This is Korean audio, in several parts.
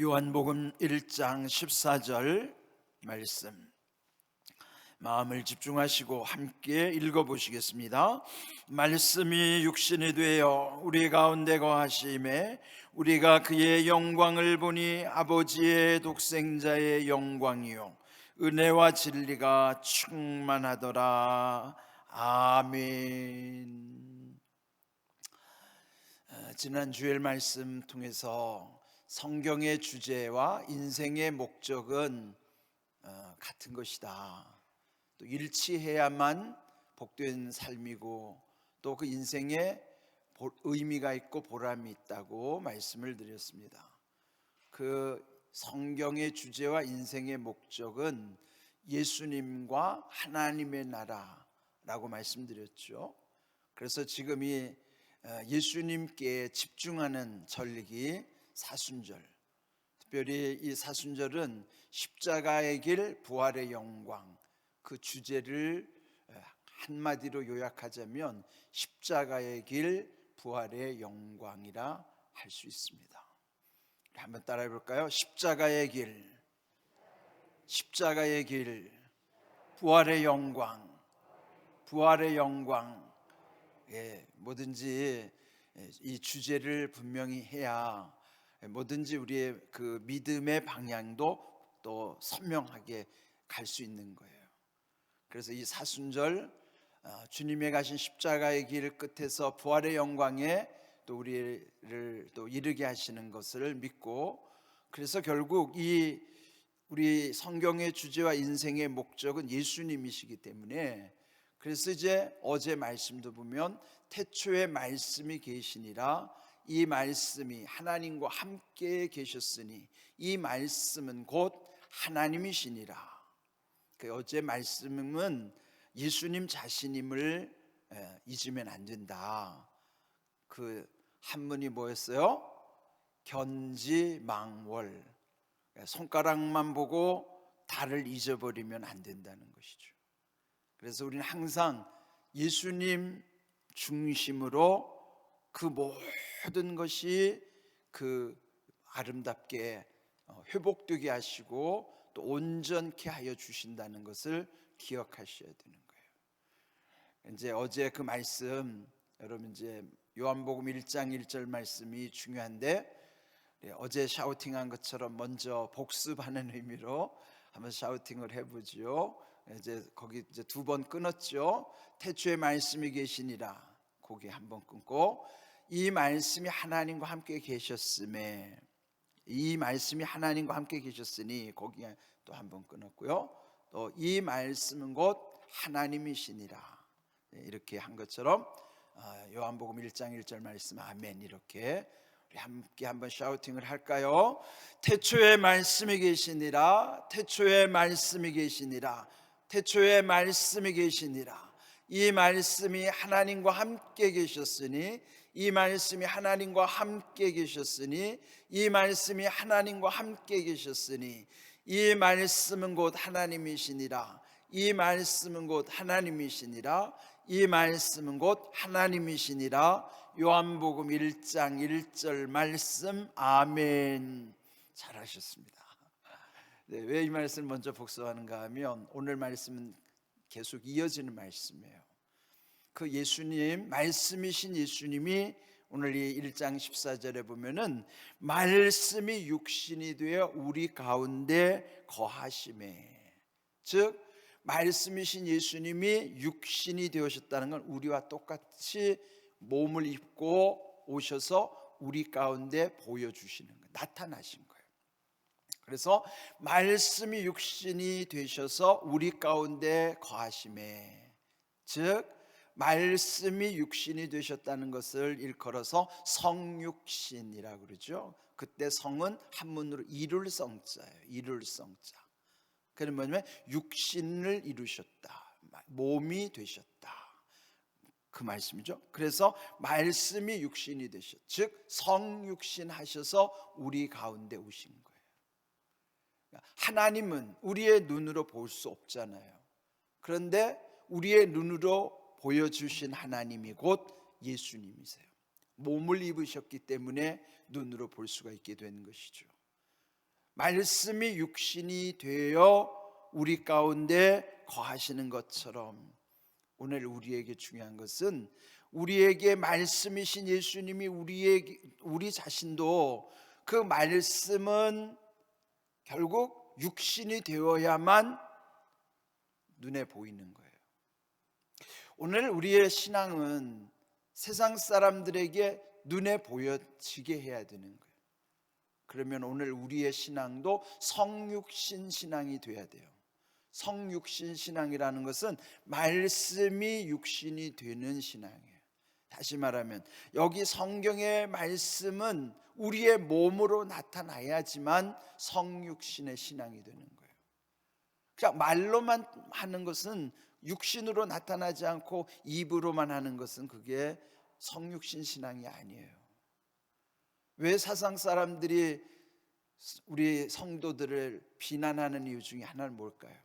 요한복음 1장 14절 말씀 마음을 집중하시고 함께 읽어보시겠습니다. 말씀이 육신이 되어 우리 가운데 거하심에 우리가 그의 영광을 보니 아버지의 독생자의 영광이요 은혜와 진리가 충만하더라. 아멘. 지난 주일 말씀 통해서 성경의 주제와 인생의 목적은 같은 것이다. 또 일치해야만 복된 삶이고 또 그 인생에 의미가 있고 보람이 있다고 말씀을 드렸습니다. 그 성경의 주제와 인생의 목적은 예수님과 하나님의 나라라고 말씀드렸죠. 그래서 지금 이 예수님께 집중하는 전리기 사순절, 특별히 이 사순절은 십자가의 길 부활의 영광, 그 주제를 한마디로 요약하자면 십자가의 길 부활의 영광이라 할 수 있습니다. 한번 따라해 볼까요? 십자가의 길, 십자가의 길, 부활의 영광, 부활의 영광. 뭐든지 이 주제를 분명히 해야 뭐든지 우리의 그 믿음의 방향도 또 선명하게 갈 수 있는 거예요. 그래서 이 사순절 주님의 가신 십자가의 길 끝에서 부활의 영광에 또 우리를 또 이르게 하시는 것을 믿고, 그래서 결국 이 우리 성경의 주제와 인생의 목적은 예수님이시기 때문에, 그래서 이제 어제 말씀도 보면 태초에 말씀이 계시니라, 이 말씀이 하나님과 함께 계셨으니 이 말씀은 곧 하나님이시니라. 그 어제 말씀은 예수님 자신임을 잊으면 안 된다. 그 한문이 뭐였어요? 견지망월. 손가락만 보고 달을 잊어버리면 안 된다는 것이죠. 그래서 우리는 항상 예수님 중심으로 그 모든 것이 그 아름답게 회복되게 하시고 또 온전케 하여 주신다는 것을 기억하셔야 되는 거예요. 이제 어제 그 말씀, 여러분 이제 요한복음 1장 1절 말씀이 중요한데, 어제 샤우팅한 것처럼 먼저 복습하는 의미로 한번 샤우팅을 해보죠. 이제 거기 이제 두 번 끊었죠. 태초에 말씀이 계시니라, 거기 한번 끊고, 이 말씀이 하나님과 함께 계셨음에, 이 말씀이 하나님과 함께 계셨으니 거기에 또 한번 끊었고요. 또 이 말씀은 곧 하나님이시니라, 이렇게 한 것처럼 요한복음 1장 1절 말씀 아멘, 이렇게 우리 함께 한번 샤우팅을 할까요? 태초에 말씀이 계시니라, 태초에 말씀이 계시니라, 태초에 말씀이 계시니라. 이 말씀이 하나님과 함께 계셨으니, 이 말씀이 하나님과 함께 계셨으니, 이 말씀이 하나님과 함께 계셨으니, 이 말씀은 곧 하나님이시니라, 이 말씀은 곧 하나님이시니라, 이 말씀은 곧 하나님이시니라. 요한복음 1장 1절 말씀 아멘. 잘하셨습니다. 왜 이 말씀을 먼저 복습하는가 하면, 오늘 말씀은 계속 이어지는 말씀이에요. 그 예수님, 말씀이신 예수님이 오늘 이 1장 14절에 보면은 말씀이 육신이 되어 우리 가운데 거하심에, 즉 말씀이신 예수님이 육신이 되어셨다는 건 우리와 똑같이 몸을 입고 오셔서 우리 가운데 보여주시는 거예요. 나타나신 거예요. 그래서 말씀이 육신이 되셔서 우리 가운데 거하심에, 즉 말씀이 육신이 되셨다는 것을 일컬어서 성육신이라고 그러죠. 그때 성은 한문으로 이룰 성자예요. 이룰 성자. 그는 뭐냐면 육신을 이루셨다, 몸이 되셨다, 그 말씀이죠. 그래서 말씀이 육신이 되셨, 즉 성육신 하셔서 우리 가운데 오신 거예요. 하나님은 우리의 눈으로 볼 수 없잖아요. 그런데 우리의 눈으로 보여주신 하나님이 곧 예수님이세요. 몸을 입으셨기 때문에 눈으로 볼 수가 있게 된 것이죠. 말씀이 육신이 되어 우리 가운데 거하시는 것처럼 오늘 우리에게 중요한 것은 우리에게 말씀이신 예수님이 우리 자신도 그 말씀은 결국 육신이 되어야만 눈에 보이는 거예요. 오늘 우리의 신앙은 세상 사람들에게 눈에 보여지게 해야 되는 거예요. 그러면 오늘 우리의 신앙도 성육신 신앙이 돼야 돼요. 성육신 신앙이라는 것은 말씀이 육신이 되는 신앙이에요. 다시 말하면 여기 성경의 말씀은 우리의 몸으로 나타나야지만 성육신의 신앙이 되는 거예요. 그냥 말로만 하는 것은, 육신으로 나타나지 않고 입으로만 하는 것은 그게 성육신 신앙이 아니에요. 왜 세상 사람들이 우리 성도들을 비난하는 이유 중에 하나는 뭘까요?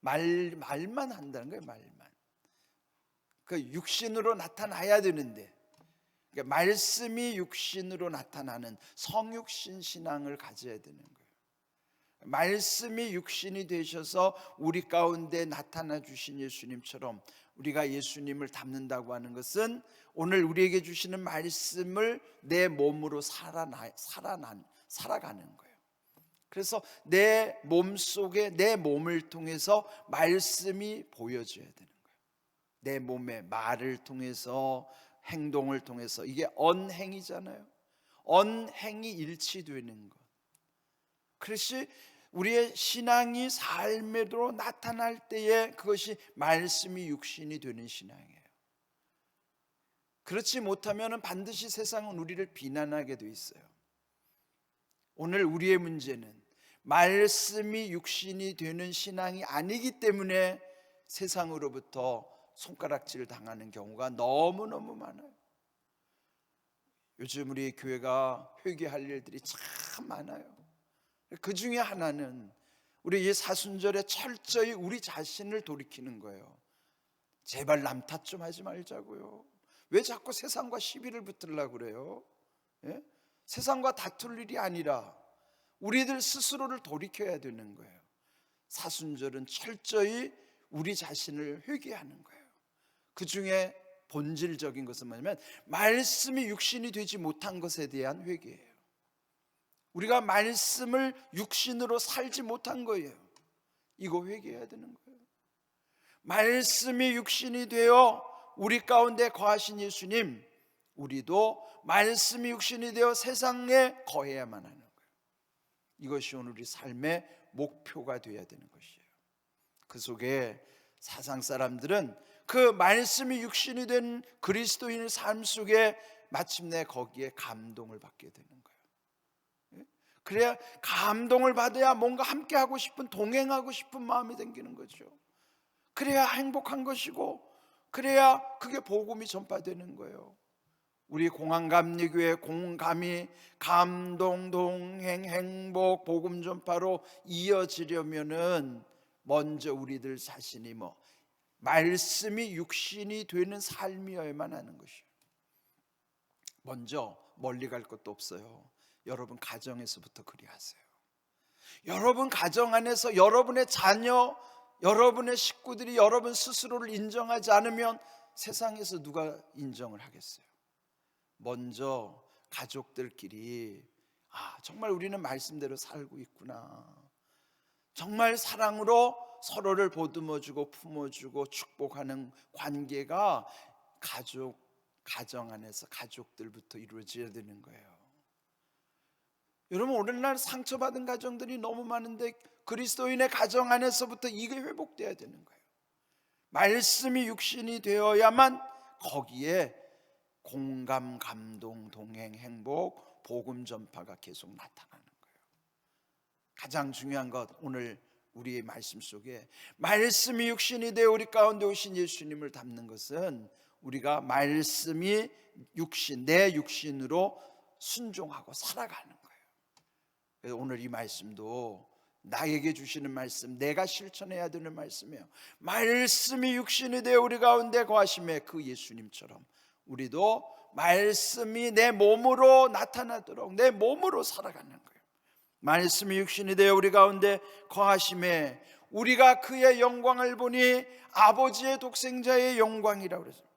말만 한다는 거예요. 말만. 그 육신으로 나타나야 되는데, 그러니까 말씀이 육신으로 나타나는 성육신 신앙을 가져야 되는 거예요. 말씀이 육신이 되셔서 우리 가운데 나타나 주신 예수님처럼 우리가 예수님을 닮는다고 하는 것은 오늘 우리에게 주시는 말씀을 내 몸으로 살아가는 거예요. 그래서 내 몸속에, 내 몸을 통해서 말씀이 보여져야 되는 거예요. 내 몸의 말을 통해서, 행동을 통해서. 이게 언행이잖아요. 언행이 일치되는 것. 그것이 우리의 신앙이 삶에도 나타날 때에 그것이 말씀이 육신이 되는 신앙이에요. 그렇지 못하면 반드시 세상은 우리를 비난하게 돼 있어요. 오늘 우리의 문제는 말씀이 육신이 되는 신앙이 아니기 때문에 세상으로부터 손가락질 당하는 경우가 너무너무 많아요. 요즘 우리 교회가 회개할 일들이 참 많아요. 그 중에 하나는 우리 이 사순절에 철저히 우리 자신을 돌이키는 거예요. 제발 남 탓 좀 하지 말자고요. 왜 자꾸 세상과 시비를 붙으려고 그래요? 예? 세상과 다툴 일이 아니라 우리들 스스로를 돌이켜야 되는 거예요. 사순절은 철저히 우리 자신을 회개하는 거예요. 그 중에 본질적인 것은 뭐냐면 말씀이 육신이 되지 못한 것에 대한 회개예요. 우리가 말씀을 육신으로 살지 못한 거예요. 이거 회개해야 되는 거예요. 말씀이 육신이 되어 우리 가운데 거하신 예수님, 우리도 말씀이 육신이 되어 세상에 거해야만 하는 거예요. 이것이 오늘 우리 삶의 목표가 되어야 되는 것이에요. 그 속에 사상 사람들은 그 말씀이 육신이 된 그리스도인의 삶 속에 마침내 거기에 감동을 받게 되는 거예요. 그래야 감동을 받아야 뭔가 함께하고 싶은, 동행하고 싶은 마음이 생기는 거죠. 그래야 행복한 것이고, 그래야 그게 복음이 전파되는 거예요. 우리 공항감리교회 공감이 감동, 동행, 행복, 복음 전파로 이어지려면은 먼저 우리들 자신이 말씀이 육신이 되는 삶이어야만 하는 것이에요. 먼저 멀리 갈 것도 없어요. 여러분 가정에서부터 그리하세요. 여러분 가정 안에서 여러분의 자녀, 여러분의 식구들이 여러분 스스로를 인정하지 않으면 세상에서 누가 인정을 하겠어요? 먼저 가족들끼리 정말 우리는 말씀대로 살고 있구나, 정말 사랑으로 서로를 보듬어주고 품어주고 축복하는 관계가 가정 안에서 가족들부터 이루어져야 되는 거예요. 여러분, 오늘날 상처받은 가정들이 너무 많은데 그리스도인의 가정 안에서부터 이게 회복돼야 되는 거예요. 말씀이 육신이 되어야만 거기에 공감, 감동, 동행, 행복, 복음 전파가 계속 나타나는 거예요. 가장 중요한 것, 오늘 우리의 말씀 속에 말씀이 육신이 되어 우리 가운데 오신 예수님을 닮는 것은 우리가 말씀이 육신, 내 육신으로 순종하고 살아가는 거예요. 그래서 오늘 이 말씀도 나에게 주시는 말씀, 내가 실천해야 되는 말씀이에요. 말씀이 육신이 되어 우리 가운데 거하심에 그 예수님처럼 우리도 말씀이 내 몸으로 나타나도록 내 몸으로 살아가는 거예요. 말씀이 육신이 되어 우리 가운데 거하심에 우리가 그의 영광을 보니 아버지의 독생자의 영광이라고 그랬어요.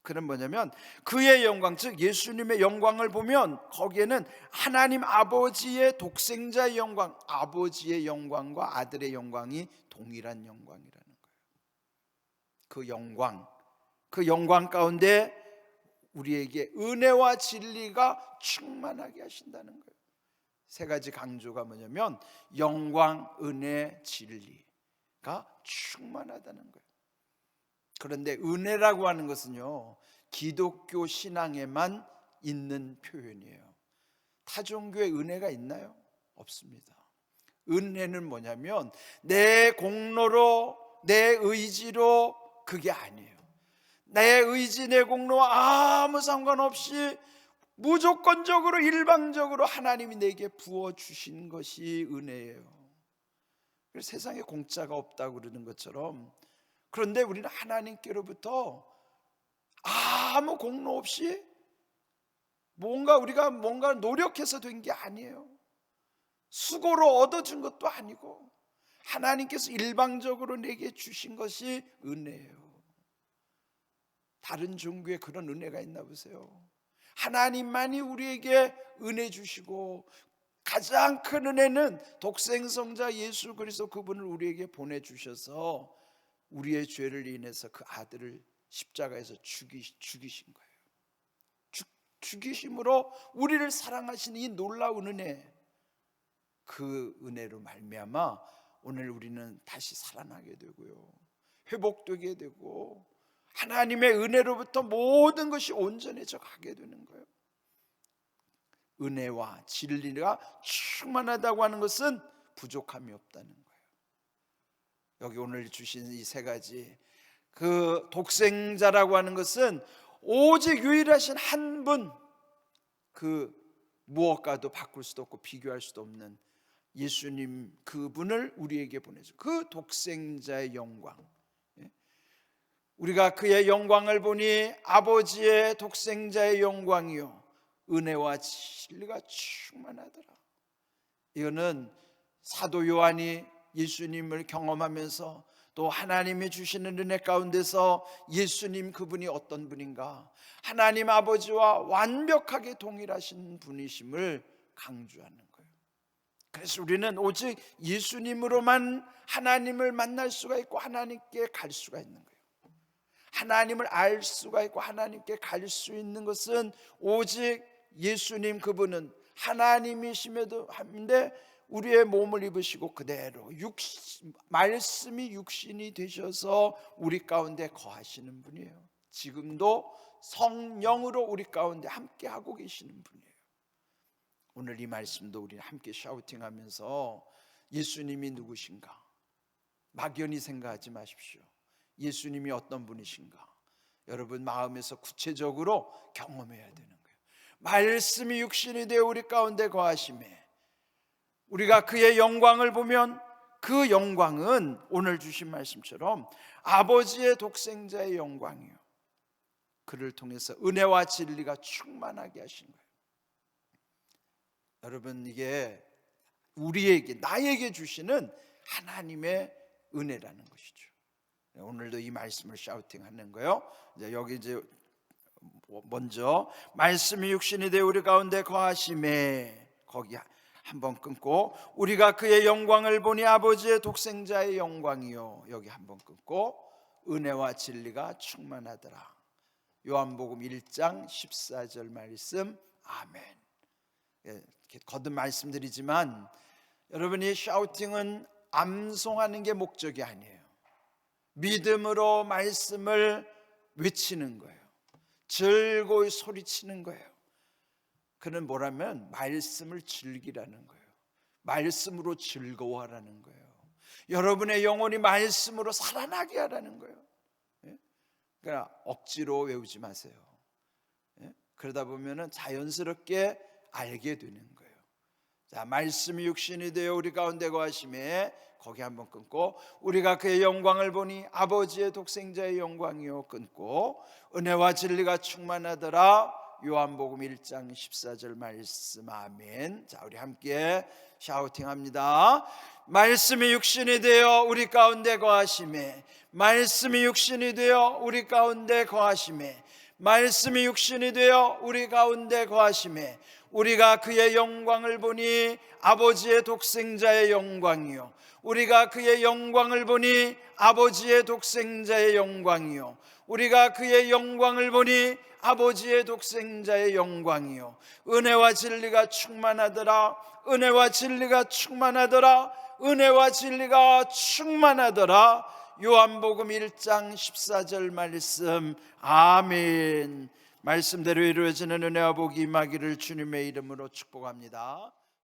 그는 뭐냐면 그의 영광, 즉 예수님의 영광을 보면 거기에는 하나님 아버지의 독생자의 영광, 아버지의 영광과 아들의 영광이 동일한 영광이라는 거예요. 그 영광 가운데 우리에게 은혜와 진리가 충만하게 하신다는 거예요. 세 가지 강조가 뭐냐면 영광, 은혜, 진리가 충만하다는 거예요. 그런데 은혜라고 하는 것은요, 기독교 신앙에만 있는 표현이에요. 타종교에 은혜가 있나요? 없습니다. 은혜는 뭐냐면 내 공로로, 내 의지로, 그게 아니에요. 내 의지, 내 공로 아무 상관없이 무조건적으로 일방적으로 하나님이 내게 부어주신 것이 은혜예요. 그래서 세상에 공짜가 없다고 그러는 것처럼, 그런데 우리는 하나님께로부터 아무 공로 없이 우리가 뭔가 노력해서 된 게 아니에요. 수고로 얻어준 것도 아니고 하나님께서 일방적으로 내게 주신 것이 은혜예요. 다른 종교에 그런 은혜가 있나 보세요. 하나님만이 우리에게 은혜 주시고 가장 큰 은혜는 독생성자 예수 그리스도, 그분을 우리에게 보내주셔서 우리의 죄를 인해서 그 아들을 십자가에서 죽이신 거예요. 죽이심으로 우리를 사랑하신 이 놀라운 은혜, 그 은혜로 말미암아 오늘 우리는 다시 살아나게 되고요, 회복되게 되고 하나님의 은혜로부터 모든 것이 온전해져 가게 되는 거예요. 은혜와 진리가 충만하다고 하는 것은 부족함이 없다는 거예요. 여기 오늘 주신 이 세 가지, 그 독생자라고 하는 것은 오직 유일하신 한 분, 그 무엇과도 바꿀 수도 없고 비교할 수도 없는 예수님, 그분을 우리에게 보내죠. 그 독생자의 영광, 우리가 그의 영광을 보니 아버지의 독생자의 영광이요 은혜와 진리가 충만하더라. 이거는 사도 요한이 예수님을 경험하면서 또 하나님이 주시는 은혜 가운데서 예수님 그분이 어떤 분인가, 하나님 아버지와 완벽하게 동일하신 분이심을 강조하는 거예요. 그래서 우리는 오직 예수님으로만 하나님을 만날 수가 있고 하나님께 갈 수가 있는 거예요. 하나님을 알 수가 있고 하나님께 갈 수 있는 것은 오직 예수님, 그분은 하나님이심에도 한데 우리의 몸을 입으시고 그대로 말씀이 육신이 되셔서 우리 가운데 거하시는 분이에요. 지금도 성령으로 우리 가운데 함께 하고 계시는 분이에요. 오늘 이 말씀도 우리 함께 샤우팅하면서 예수님이 누구신가 막연히 생각하지 마십시오. 예수님이 어떤 분이신가 여러분 마음에서 구체적으로 경험해야 되는 거예요. 말씀이 육신이 되어 우리 가운데 거하심에 우리가 그의 영광을 보면 그 영광은 오늘 주신 말씀처럼 아버지의 독생자의 영광이요, 그를 통해서 은혜와 진리가 충만하게 하신 거예요. 여러분, 이게 우리에게, 나에게 주시는 하나님의 은혜라는 것이죠. 오늘도 이 말씀을 샤우팅하는 거예요. 여기 이제 먼저 말씀이 육신이 되어 우리 가운데 거하심에, 거기 한번 끊고 우리가 그의 영광을 보니 아버지의 독생자의 영광이요, 여기 한번 끊고 은혜와 진리가 충만하더라. 요한복음 1장 14절 말씀. 아멘. 거듭 말씀드리지만 여러분이 샤우팅은 암송하는 게 목적이 아니에요. 믿음으로 말씀을 외치는 거예요. 즐거이 소리치는 거예요. 그는 뭐라면 말씀을 즐기라는 거예요. 말씀으로 즐거워하라는 거예요. 여러분의 영혼이 말씀으로 살아나게 하라는 거예요. 그러니까 억지로 외우지 마세요. 그러다 보면은 자연스럽게 알게 되는 거예요. 자, 말씀이 육신이 되어 우리 가운데 거하심에, 거기 한번 끊고 우리가 그의 영광을 보니 아버지의 독생자의 영광이요, 끊고 은혜와 진리가 충만하더라. 요한복음 1장 14절 말씀. 아멘. 자, 우리 함께 샤우팅합니다. 말씀이 육신이 되어 우리 가운데 거하심에, 말씀이 육신이 되어 우리 가운데 거하심에, 말씀이 육신이 되어 우리 가운데 거하심에, 우리가 그의 영광을 보니 아버지의 독생자의 영광이요, 우리가 그의 영광을 보니 아버지의 독생자의 영광이요, 우리가 그의 영광을 보니 아버지의 독생자의 영광이요, 은혜와 진리가 충만하더라, 은혜와 진리가 충만하더라, 은혜와 진리가 충만하더라. 요한복음 1장 14절 말씀. 아멘. 말씀대로 이루어지는 은혜와 복이 임하기를 주님의 이름으로 축복합니다.